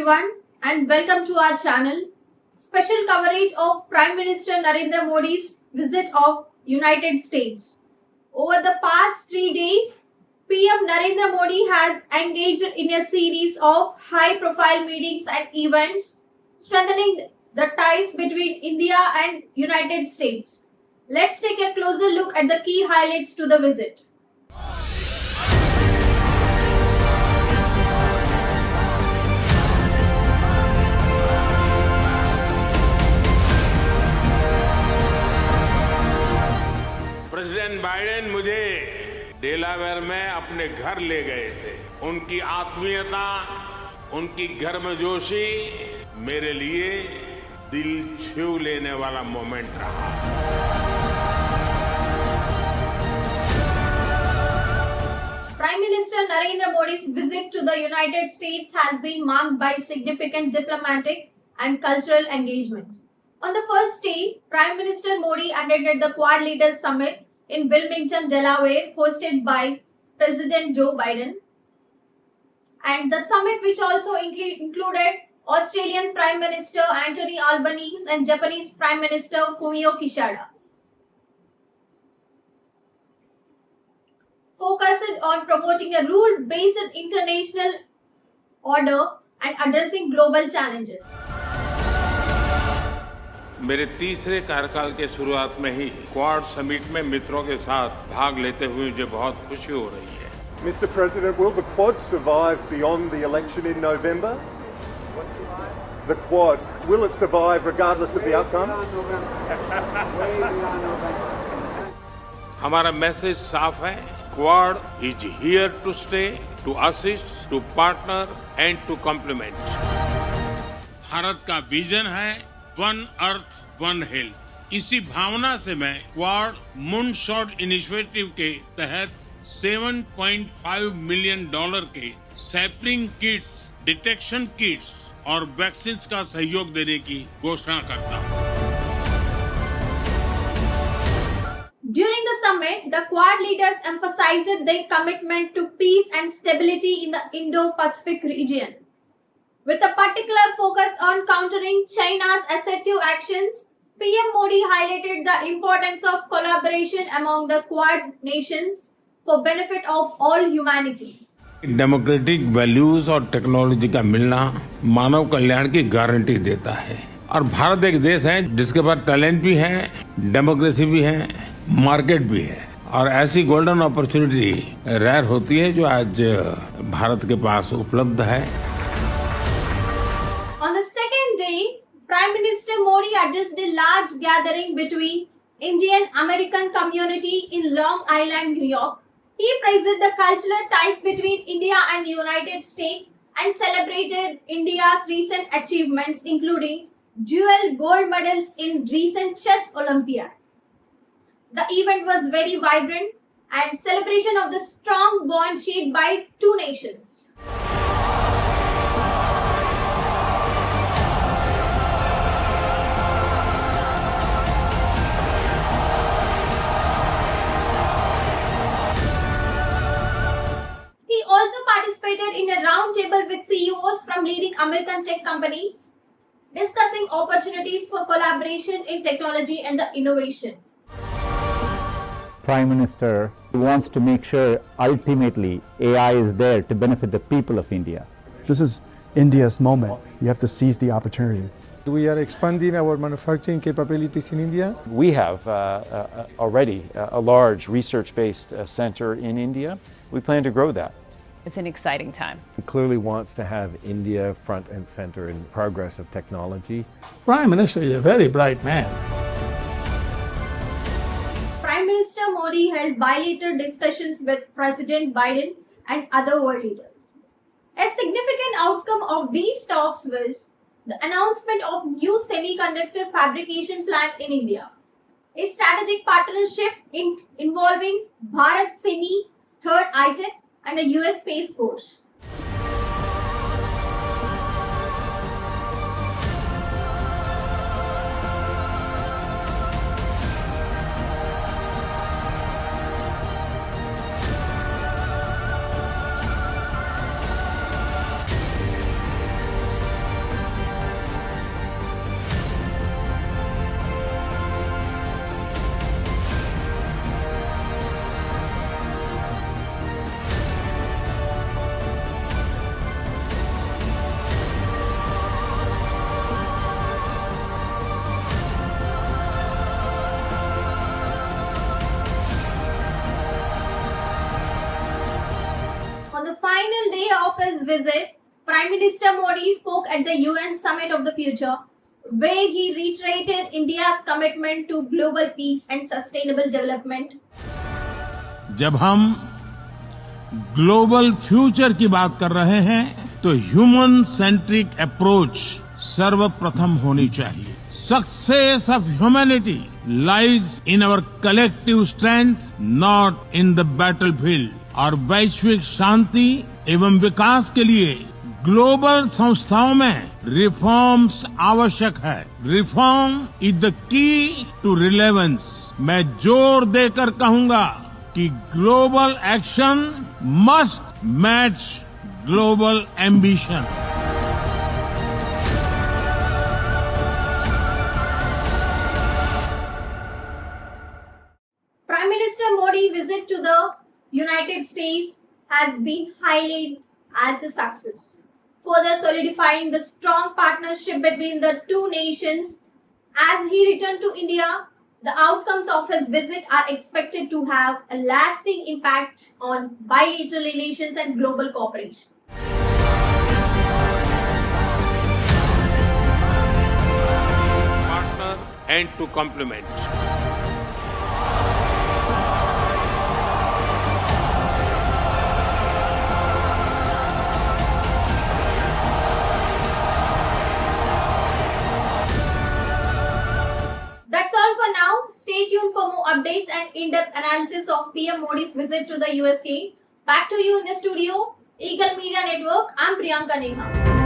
everyone and welcome to our channel. Special coverage of Prime Minister Narendra Modi's visit of United States. Over the past 3 days, PM Narendra Modi has engaged in a series of high-profile meetings and events, strengthening the ties between India and United States. Let's take a closer look at the key highlights to the visit. President Biden मुझे Delaware में अपने घर ले गए थे। उनकी आत्मीयता, उनकी गर्मजोशी मेरे लिए दिल छू लेने वाला मोमेंट रहा। Prime Minister Narendra Modi's visit to the United States has been marked by significant diplomatic and cultural engagements. On the first day, Prime Minister Modi attended the Quad Leaders Summit in Wilmington, Delaware, hosted by President Joe Biden. And the summit, which also included Australian Prime Minister Anthony Albanese and Japanese Prime Minister Fumio Kishida, focused on promoting a rule-based international order and addressing global challenges. मेरे तीसरे कार्यकाल के शुरुआत में ही quad summit में मित्रों के साथ भाग लेते हुए मुझे बहुत खुशी हो रही है। Mr. President, will the Quad survive beyond the election in November? The Quad, will it survive regardless of the outcome? हमारा मैसेज साफ है, Quad is here to stay, to assist, to partner and to complement. Bharat का vision है one earth one health. इसी भावना से मैं quad moonshot initiative के तहत $7.5 मिलियन के सैपलिंग किट्स, डिटेक्शन किट्स और वैक्सीन का सहयोग देने की घोषणा करता हूँ। During the summit, the Quad leaders emphasized their commitment to peace and stability in the Indo-Pacific region, with a particular focus on countering China's assertive actions. PM Modi highlighted the importance of collaboration among the Quad nations for benefit of all humanity. Democratic values और technology का मिलना मानव कल्याण की guarantee देता है और भारत एक देश है जिसके पास टैलेंट भी है, डेमोक्रेसी भी है, मार्केट भी है और ऐसी गोल्डन अपॉर्चुनिटी रेयर होती है जो आज भारत के पास उपलब्ध है। On the second day, Prime Minister Modi addressed a large gathering between Indian American community in Long Island, New York. He praised the cultural ties between India and United States and celebrated India's recent achievements, including dual gold medals in recent chess Olympiad. The event was very vibrant and celebration of the strong bond shared by two nations. He also participated in a roundtable with CEOs from leading American tech companies, discussing opportunities for collaboration in technology and the innovation. Prime Minister wants to make sure ultimately AI is there to benefit the people of India. This is India's moment. You have to seize the opportunity. We are expanding our manufacturing capabilities in India. We have already a large research-based center in India. We plan to grow that. It's an exciting time. He clearly wants to have India front and center in progress of technology. Prime Minister is a very bright man. Prime Minister Modi held bilateral discussions with President Biden and other world leaders. A significant outcome of these talks was the announcement of new semiconductor fabrication plant in India, a strategic partnership involving Bharat Semi, Third iTech, and the US Space Force. final day of his visit, Prime Minister Modi spoke at the UN Summit of the Future, where he reiterated India's commitment to global peace and sustainable development. जब हम global future की बात कर रहे हैं तो human centric approach सर्वप्रथम होनी चाहिए. Success of humanity lies in our collective strength, not in the battlefield. और वैश्विक शांति एवं विकास के लिए ग्लोबल संस्थाओं में रिफॉर्म्स आवश्यक है. Reform is the key to relevance. मैं जोर देकर कहूंगा कि global action must match global ambition. Prime Minister Modi's visit to the United States has been hailed as a success, further solidifying the strong partnership between the two nations. As he returned to India, the outcomes of his visit are expected to have a lasting impact on bilateral relations and global cooperation. Partner and to complement. That's all for now. Stay tuned for more updates and in-depth analysis of PM Modi's visit to the USA. Back to you in the studio. Eagle Media Network. I'm Priyanka Neha.